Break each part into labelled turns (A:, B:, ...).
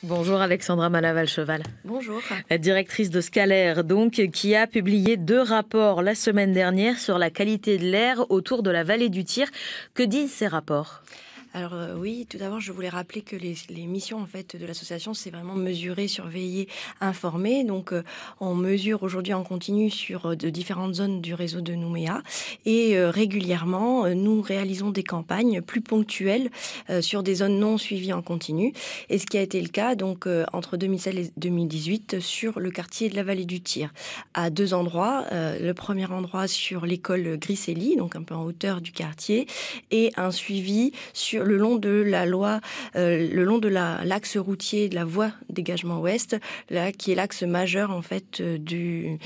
A: Bonjour Alexandra Malaval-Cheval.
B: Bonjour.
A: Directrice de Scalair, donc, qui a publié 2 rapports la semaine dernière sur la qualité de l'air autour de la vallée du Tyr. Que disent ces rapports ?
B: Alors oui, tout d'abord, je voulais rappeler que les missions en fait de l'association, c'est vraiment mesurer, surveiller, informer. Donc, on mesure aujourd'hui en continu sur de différentes zones du réseau de Nouméa et régulièrement, nous réalisons des campagnes plus ponctuelles sur des zones non suivies en continu. Et ce qui a été le cas donc entre 2016 et 2018 sur le quartier de la vallée du Tyr, à 2 endroits. Le premier endroit sur l'école Griselli, donc un peu en hauteur du quartier, et un suivi sur le long de la loi, le long de l'axe routier de la voie dégagement ouest, là, qui est l'axe majeur en fait de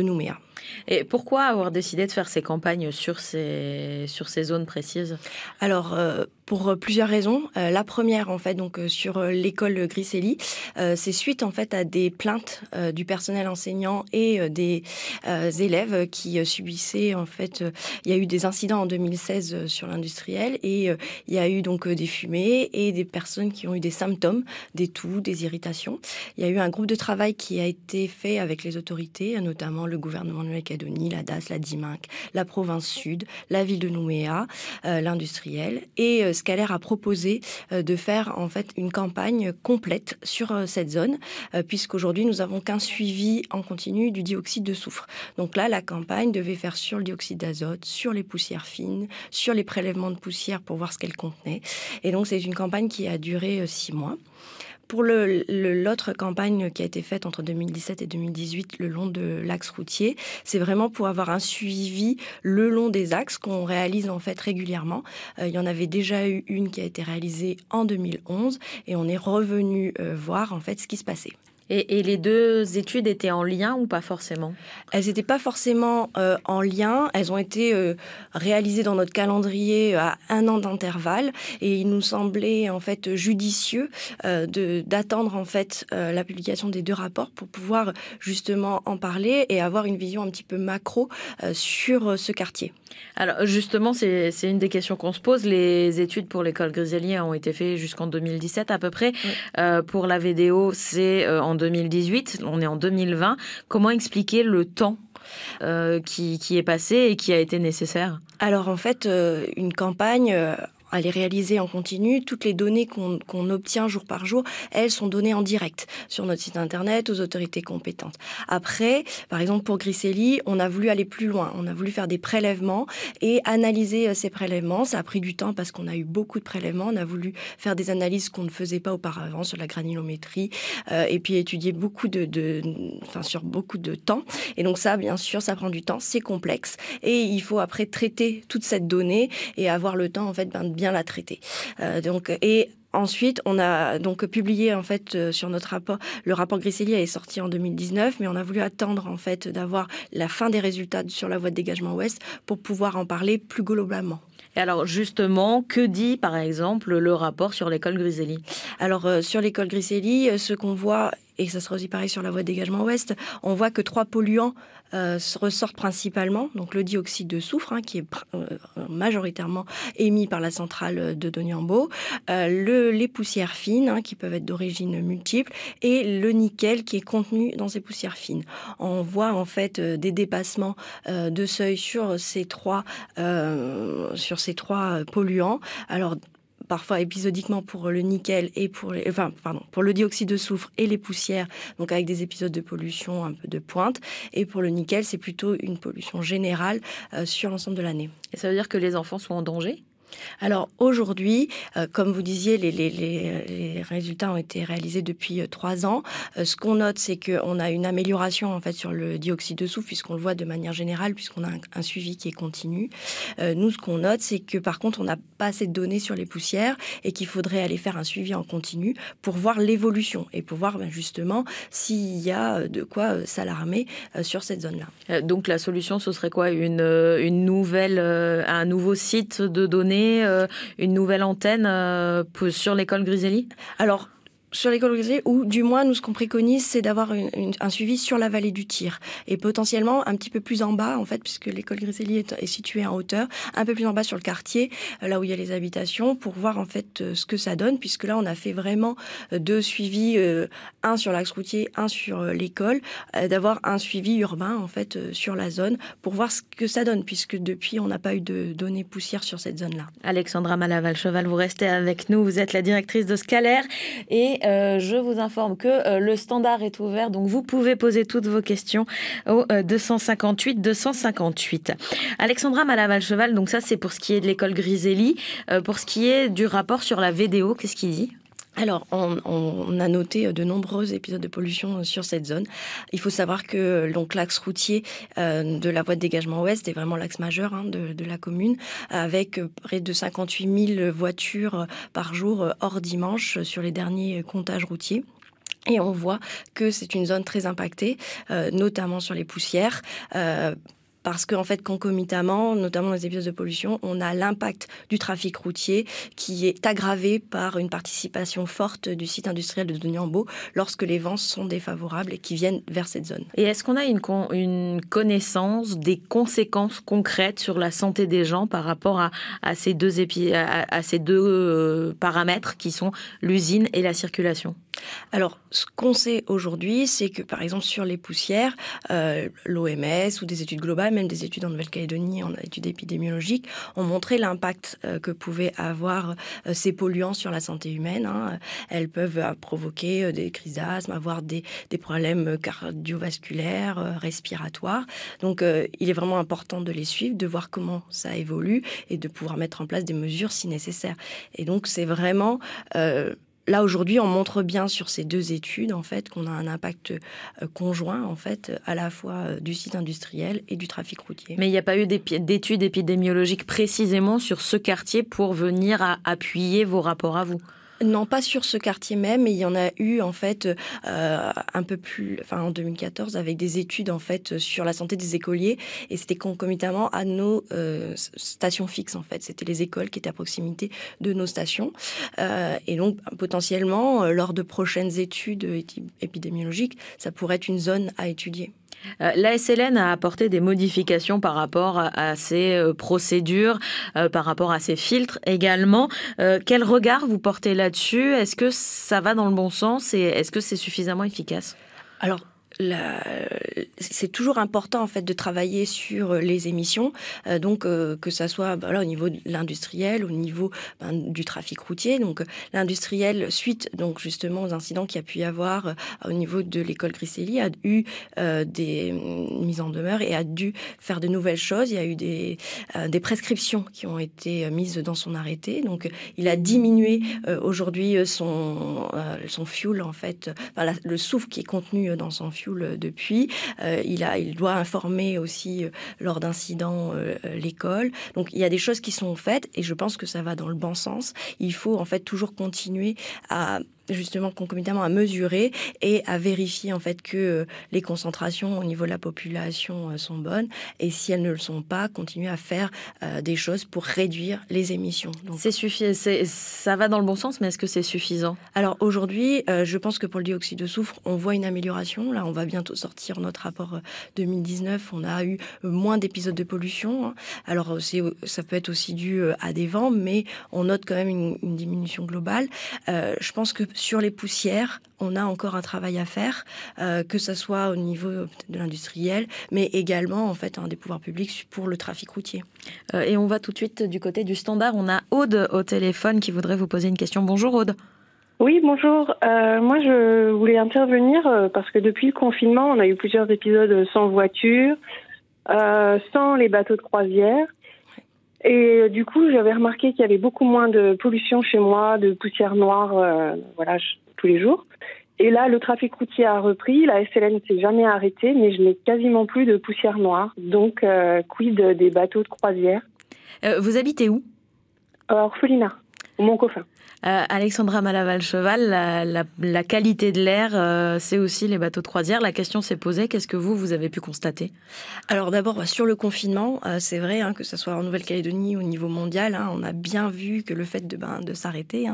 B: Nouméa.
A: Et pourquoi avoir décidé de faire ces campagnes sur ces zones précises ?
B: Alors, pour plusieurs raisons. La première, en fait, donc sur l'école Griselli, c'est suite en fait à des plaintes du personnel enseignant et des élèves qui subissaient en fait. Il y a eu des incidents en 2016 sur l'industriel et il y a eu donc des fumées et des personnes qui ont eu des symptômes, des toux, des irritations. Il y a eu un groupe de travail qui a été fait avec les autorités, notamment le gouvernement de Nouvelle-Calédonie, la DAS, la DIMINC, la province sud, la ville de Nouméa, l'industriel. Et Scalair a proposé de faire en fait une campagne complète sur cette zone, puisqu'aujourd'hui nous avons qu'un suivi en continu du dioxyde de soufre. Donc là, la campagne devait faire sur le dioxyde d'azote, sur les poussières fines, sur les prélèvements de poussière pour voir ce qu'elle contenait. Et donc c'est une campagne qui a duré 6 mois. Pour l'autre campagne qui a été faite entre 2017 et 2018 le long de l'axe routier, c'est vraiment pour avoir un suivi le long des axes qu'on réalise en fait régulièrement. Il y en avait déjà eu une qui a été réalisée en 2011 et on est revenu voir en fait ce qui se passait.
A: Et les 2 études étaient en lien ou pas forcément ?
B: Elles n'étaient pas forcément en lien. Elles ont été réalisées dans notre calendrier à 1 an d'intervalle. Et il nous semblait en fait judicieux d'attendre en fait la publication des 2 rapports pour pouvoir justement en parler et avoir une vision un petit peu macro sur ce quartier.
A: Alors justement, c'est une des questions qu'on se pose. Les études pour l'école Griselli ont été faites jusqu'en 2017 à peu près. Oui. Pour la VDO, c'est en 2018. On est en 2020. Comment expliquer le temps qui est passé et qui a été nécessaire ?
B: Alors en fait, une campagne... Elle est réalisée en continu. Toutes les données qu'on obtient jour par jour, elles sont données en direct sur notre site internet aux autorités compétentes. Après, par exemple pour Griselli, on a voulu aller plus loin. On a voulu faire des prélèvements et analyser ces prélèvements. Ça a pris du temps parce qu'on a eu beaucoup de prélèvements. On a voulu faire des analyses qu'on ne faisait pas auparavant sur la granulométrie et puis étudier sur beaucoup de temps. Et donc ça, bien sûr, ça prend du temps. C'est complexe et il faut après traiter toute cette donnée et avoir le temps en fait bien la traiter. Et ensuite, on a donc publié en fait sur notre rapport. Le rapport Griselli est sorti en 2019, mais on a voulu attendre en fait d'avoir la fin des résultats sur la voie de dégagement ouest pour pouvoir en parler plus globalement.
A: Et alors justement, que dit par exemple le rapport sur l'école Griselli ?
B: Alors sur l'école Griselli, ce qu'on voit, et ça sera aussi pareil sur la voie de dégagement ouest, on voit que 3 polluants ressortent principalement. Donc le dioxyde de soufre, qui est majoritairement émis par la centrale de Doniambo, les poussières fines, qui peuvent être d'origine multiple, et le nickel qui est contenu dans ces poussières fines. On voit en fait des dépassements de seuil sur ces 3 polluants. Alors parfois épisodiquement pour le nickel et pour le dioxyde de soufre et les poussières, donc avec des épisodes de pollution un peu de pointe. Et pour le nickel, c'est plutôt une pollution générale sur l'ensemble de l'année.
A: Et ça veut dire que les enfants sont en danger ?
B: Alors aujourd'hui, comme vous disiez, les résultats ont été réalisés depuis 3 ans. Ce qu'on note, c'est qu'on a une amélioration en fait sur le dioxyde de soufre, puisqu'on le voit de manière générale, puisqu'on a un suivi qui est continu. Nous, ce qu'on note, c'est que par contre, on n'a pas assez de données sur les poussières et qu'il faudrait aller faire un suivi en continu pour voir l'évolution et pour voir justement s'il y a de quoi s'alarmer sur cette zone-là.
A: Donc la solution, ce serait quoi ? Un nouveau site de données, une nouvelle antenne sur l'école Griselli ?
B: Alors, sur l'école griselier, ou du moins, nous, ce qu'on préconise, c'est d'avoir un suivi sur la vallée du Tir. Et potentiellement un petit peu plus en bas, en fait, puisque l'école griselier est située en hauteur, un peu plus en bas sur le quartier, là où il y a les habitations, pour voir, en fait, ce que ça donne, puisque là, on a fait vraiment 2 suivis, un sur l'axe routier, un sur l'école, d'avoir un suivi urbain, en fait, sur la zone, pour voir ce que ça donne, puisque depuis, on n'a pas eu de données poussières sur cette zone-là.
A: Alexandra Malaval-Cheval, vous restez avec nous, vous êtes la directrice de Scalaire, et je vous informe que le standard est ouvert, donc vous pouvez poser toutes vos questions au 258 258. Alexandra Malaval-Cheval, donc ça c'est pour ce qui est de l'école Griselli. Pour ce qui est du rapport sur la VDO, qu'est-ce qu'il dit ?
B: Alors, on a noté de nombreux épisodes de pollution sur cette zone. Il faut savoir que donc l'axe routier de la voie de dégagement ouest est vraiment l'axe majeur de la commune, avec près de 58 000 voitures par jour hors dimanche sur les derniers comptages routiers. Et on voit que c'est une zone très impactée, notamment sur les poussières. Parce qu'en fait, concomitamment, notamment dans les épisodes de pollution, on a l'impact du trafic routier qui est aggravé par une participation forte du site industriel de Doniambo lorsque les vents sont défavorables et qui viennent vers cette zone.
A: Et est-ce qu'on a une connaissance des conséquences concrètes sur la santé des gens par rapport à ces deux paramètres qui sont l'usine et la circulation ?
B: Alors, ce qu'on sait aujourd'hui, c'est que, par exemple, sur les poussières, l'OMS ou des études globales, même des études en Nouvelle-Calédonie, en études épidémiologiques, ont montré l'impact que pouvaient avoir ces polluants sur la santé humaine. Elles peuvent provoquer des crises d'asthme, avoir des problèmes cardiovasculaires, respiratoires. Donc, il est vraiment important de les suivre, de voir comment ça évolue et de pouvoir mettre en place des mesures si nécessaire. Et donc, c'est vraiment... Là, aujourd'hui, on montre bien sur ces 2 études, en fait, qu'on a un impact conjoint, en fait, à la fois du site industriel et du trafic routier.
A: Mais il n'y a pas eu d'études épidémiologiques précisément sur ce quartier pour venir appuyer vos rapports à vous ?
B: Non, pas sur ce quartier même, mais il y en a eu en fait un peu plus, en 2014, avec des études en fait sur la santé des écoliers, et c'était concomitamment à nos stations fixes en fait. C'était les écoles qui étaient à proximité de nos stations, et donc potentiellement lors de prochaines études épidémiologiques, ça pourrait être une zone à étudier.
A: La SLN a apporté des modifications par rapport à ces procédures, par rapport à ces filtres également. Quel regard vous portez là-dessus ? Est-ce que ça va dans le bon sens et est-ce que c'est suffisamment efficace ?
B: Alors, c'est toujours important en fait de travailler sur les émissions, donc que ça soit au niveau de l'industriel, au niveau du trafic routier. Donc l'industriel, suite donc justement aux incidents qu'il y a pu y avoir au niveau de l'école Griselli, a eu des mises en demeure et a dû faire de nouvelles choses. Il y a eu des prescriptions qui ont été mises dans son arrêté. Donc il a diminué aujourd'hui son fuel en fait, le soufre qui est contenu dans son fuel depuis. Il doit informer aussi lors d'incidents l'école. Donc il y a des choses qui sont faites et je pense que ça va dans le bon sens. Il faut en fait toujours continuer à justement concomitamment à mesurer et à vérifier en fait que les concentrations au niveau de la population sont bonnes, et si elles ne le sont pas, continuer à faire des choses pour réduire les émissions.
A: Donc, ça va dans le bon sens, mais est-ce que c'est suffisant ?
B: Alors aujourd'hui, je pense que pour le dioxyde de soufre, on voit une amélioration. Là, on va bientôt sortir notre rapport 2019. On a eu moins d'épisodes de pollution. Alors ça peut être aussi dû à des vents, mais on note quand même une diminution globale. Je pense que sur les poussières, on a encore un travail à faire, que ce soit au niveau de l'industriel, mais également en fait des pouvoirs publics pour le trafic routier.
A: Et on va tout de suite du côté du standard. On a Aude au téléphone qui voudrait vous poser une question. Bonjour Aude.
C: Oui, bonjour. Moi, je voulais intervenir parce que depuis le confinement, on a eu plusieurs épisodes sans voiture, sans les bateaux de croisière. Et du coup, j'avais remarqué qu'il y avait beaucoup moins de pollution chez moi, de poussière noire, tous les jours. Et là, le trafic routier a repris. La SLN ne s'est jamais arrêtée, mais je n'ai quasiment plus de poussière noire. Donc, quid des bateaux de croisière ?
A: Vous habitez où ?
C: Orphelinat, au Mont-Coffin.
A: Alexandra Malaval-Cheval, la qualité de l'air, c'est aussi les bateaux de croisière. La question s'est posée, qu'est-ce que vous avez pu constater?
B: Alors d'abord, sur le confinement, c'est vrai que ce soit en Nouvelle-Calédonie ou au niveau mondial, on a bien vu que le fait de s'arrêter,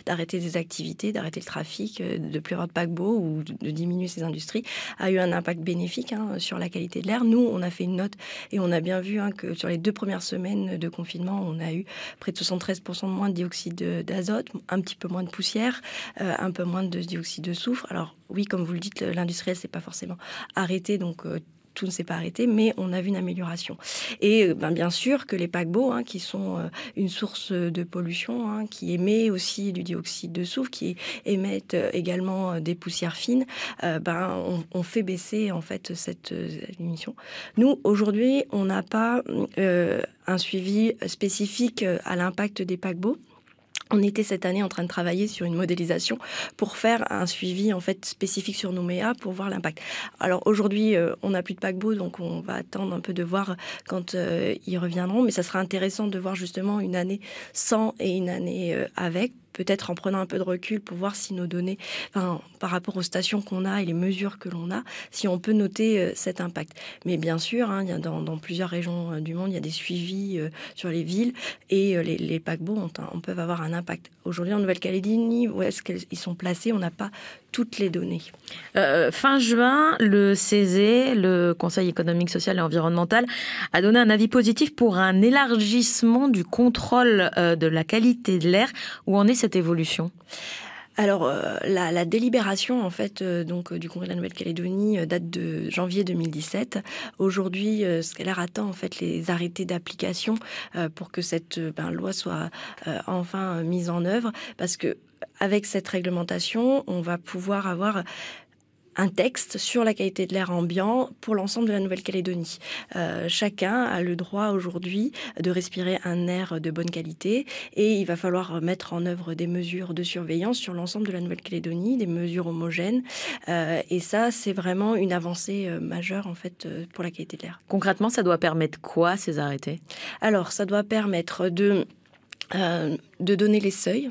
B: d'arrêter des activités, d'arrêter le trafic, de plus avoir de paquebots ou de diminuer ces industries, a eu un impact bénéfique sur la qualité de l'air. Nous, on a fait une note et on a bien vu que sur les 2 premières semaines de confinement, on a eu près de 73% de moins de dioxyde d'azote, un petit peu moins de poussière, un peu moins de dioxyde de soufre. Alors oui, comme vous le dites, l'industriel s'est pas forcément arrêté, donc tout ne s'est pas arrêté, mais on a vu une amélioration. Et bien sûr que les paquebots, qui sont une source de pollution, qui émet aussi du dioxyde de soufre, qui émettent également des poussières fines, on fait baisser en fait cette émission. Nous, aujourd'hui, on n'a pas un suivi spécifique à l'impact des paquebots. On était cette année en train de travailler sur une modélisation pour faire un suivi en fait spécifique sur Nouméa pour voir l'impact. Alors aujourd'hui, on n'a plus de paquebot, donc on va attendre un peu de voir quand ils reviendront. Mais ça sera intéressant de voir justement une année sans et une année avec. Peut-être en prenant un peu de recul pour voir si nos données, par rapport aux stations qu'on a et les mesures que l'on a, si on peut noter cet impact. Mais bien sûr, il y a dans plusieurs régions du monde, il y a des suivis sur les villes et les paquebots peuvent avoir un impact. Aujourd'hui, en Nouvelle-Calédonie, où est-ce qu'ils sont placés, on n'a pas toutes les données.
A: Fin juin, le CESE, le Conseil économique, social et environnemental, a donné un avis positif pour un élargissement du contrôle de la qualité de l'air. Où en est cette évolution ?
B: Alors, la délibération en fait du Congrès de la Nouvelle-Calédonie date de janvier 2017. Aujourd'hui, Scalair attend en fait les arrêtés d'application pour que cette loi soit enfin mise en œuvre, parce que avec cette réglementation, on va pouvoir avoir un texte sur la qualité de l'air ambiant pour l'ensemble de la Nouvelle-Calédonie. Chacun a le droit aujourd'hui de respirer un air de bonne qualité et il va falloir mettre en œuvre des mesures de surveillance sur l'ensemble de la Nouvelle-Calédonie, des mesures homogènes. Et ça, c'est vraiment une avancée majeure en fait pour la qualité de l'air.
A: Concrètement, ça doit permettre quoi, ces arrêtés ?
B: Alors, ça doit permettre de donner les seuils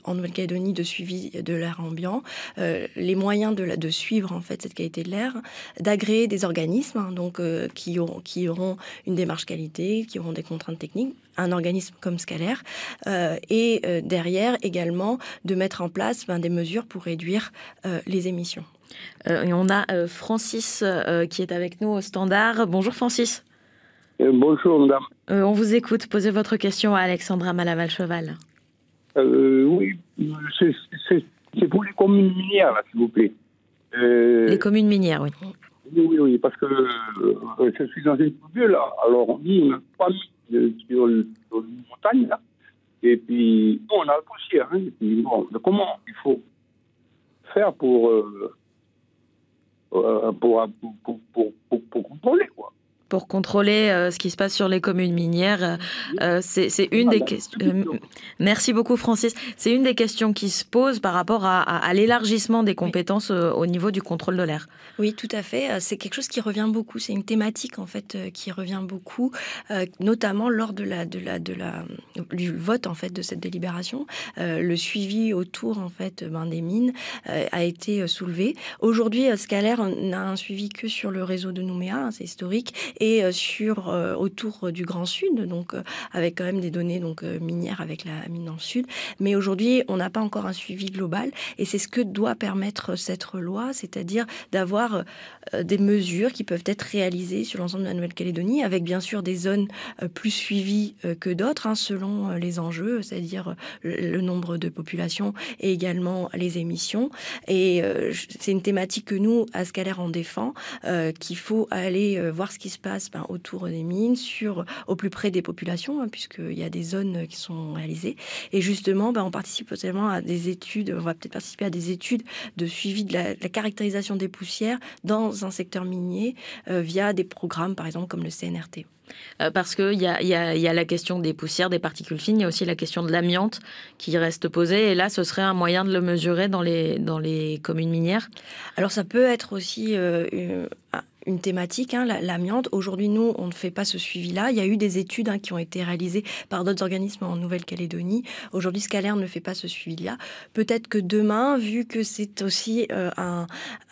B: en Nouvelle-Calédonie de suivi de l'air ambiant, les moyens de suivre en fait cette qualité de l'air, d'agréer des organismes qui auront une démarche qualité, qui auront des contraintes techniques, un organisme comme Scalair, et derrière également de mettre en place des mesures pour réduire les émissions.
A: Et on a Francis qui est avec nous au standard. Bonjour Francis.
D: Bonjour, madame.
A: On vous écoute. Posez votre question à Alexandra Malaval-Cheval.
D: Oui, c'est pour les communes minières, là, s'il vous plaît.
A: Les communes minières, oui.
D: Oui, parce que je suis dans une bulle, là. Alors, on dit, on n'a pas mis sur une montagne, là. Et puis, nous, on a la poussière. Et puis, bon, comment il faut faire pour contrôler, quoi.
A: Pour contrôler ce qui se passe sur les communes minières. C'est une des questions. Merci beaucoup, Francis. C'est une des questions qui se posent par rapport à l'élargissement des compétences au niveau du contrôle de l'air.
B: Oui, tout à fait. C'est quelque chose qui revient beaucoup. C'est une thématique en fait qui revient beaucoup, notamment lors du vote en fait de cette délibération. Le suivi autour en fait des mines a été soulevé. Aujourd'hui, Scalair n'a un suivi que sur le réseau de Nouméa, c'est historique, et autour du Grand Sud, donc avec quand même des données minières avec la mine dans le Sud. Mais aujourd'hui, on n'a pas encore un suivi global, et c'est ce que doit permettre cette loi, c'est-à-dire d'avoir des mesures qui peuvent être réalisées sur l'ensemble de la Nouvelle-Calédonie, avec bien sûr des zones plus suivies que d'autres, selon les enjeux, c'est-à-dire le nombre de populations et également les émissions. Et c'est une thématique que nous, à Scalair, on défend, qu'il faut aller voir ce qui se passe autour des mines, au plus près des populations, puisqu'il y a des zones qui sont réalisées. Et justement, on participe potentiellement à des études, on va peut-être participer à des études de suivi de la caractérisation des poussières dans un secteur minier via des programmes, par exemple, comme le CNRT.
A: Parce qu'il y a la question des poussières, des particules fines, il y a aussi la question de l'amiante qui reste posée. Et là, ce serait un moyen de le mesurer dans les communes minières.
B: Alors, ça peut être aussi une thématique, l'amiante. Aujourd'hui, nous, on ne fait pas ce suivi-là. Il y a eu des études qui ont été réalisées par d'autres organismes en Nouvelle-Calédonie. Aujourd'hui, Scalaire ne fait pas ce suivi-là. Peut-être que demain, vu que c'est aussi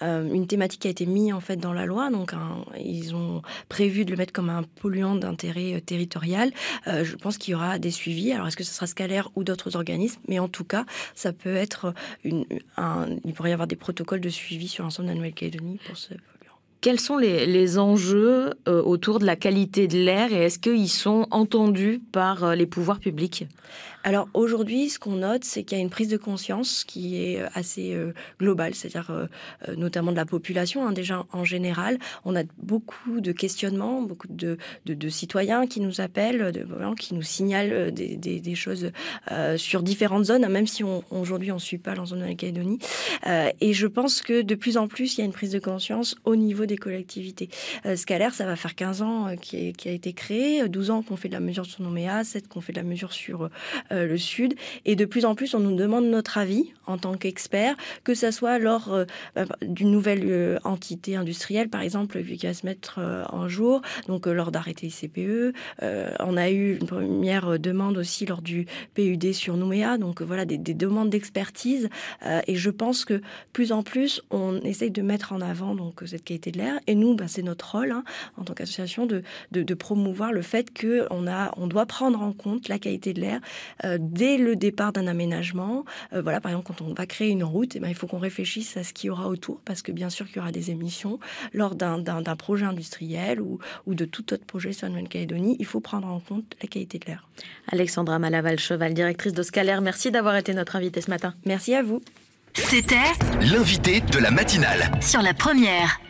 B: une thématique qui a été mise en fait dans la loi, donc ils ont prévu de le mettre comme un polluant d'intérêt territorial. Je pense qu'il y aura des suivis. Alors, est-ce que ce sera Scalaire ou d'autres organismes? Mais en tout cas, ça peut être il pourrait y avoir des protocoles de suivi sur l'ensemble de la Nouvelle-Calédonie pour ce polluant.
A: Quels sont les enjeux autour de la qualité de l'air et est-ce qu'ils sont entendus par les pouvoirs publics ?
B: Alors aujourd'hui, ce qu'on note, c'est qu'il y a une prise de conscience qui est assez globale, c'est-à-dire notamment de la population. Déjà en général, on a beaucoup de questionnements, beaucoup de citoyens qui nous appellent, qui nous signalent des choses sur différentes zones, même si aujourd'hui on ne suit pas l'ensemble de la Calédonie. Et je pense que de plus en plus, il y a une prise de conscience au niveau des collectivités. Scalaire, ça va faire 15 ans qui a été créé, 12 ans qu'on fait de la mesure sur Nouméa, 7 qu'on fait de la mesure sur le Sud. Et de plus en plus, on nous demande notre avis en tant qu'experts, que ça soit lors d'une nouvelle entité industrielle, par exemple, qui va se mettre en jour, donc lors d'arrêter ICPE. On a eu une première demande aussi lors du PUD sur Nouméa, donc voilà, des demandes d'expertise. Et je pense que plus en plus, on essaye de mettre en avant donc cette qualité de l'air. Et nous, c'est notre rôle en tant qu'association de promouvoir le fait qu'on doit prendre en compte la qualité de l'air dès le départ d'un aménagement. Par exemple, quand on va créer une route, il faut qu'on réfléchisse à ce qu'il y aura autour, parce que bien sûr qu'il y aura des émissions lors d'un projet industriel ou de tout autre projet sur la Nouvelle-Calédonie. Il faut prendre en compte la qualité de l'air.
A: Alexandra Malaval-Cheval, directrice de Scalaire, merci d'avoir été notre invitée ce matin.
B: Merci à vous.
E: C'était
F: l'invité de la matinale
E: sur la première.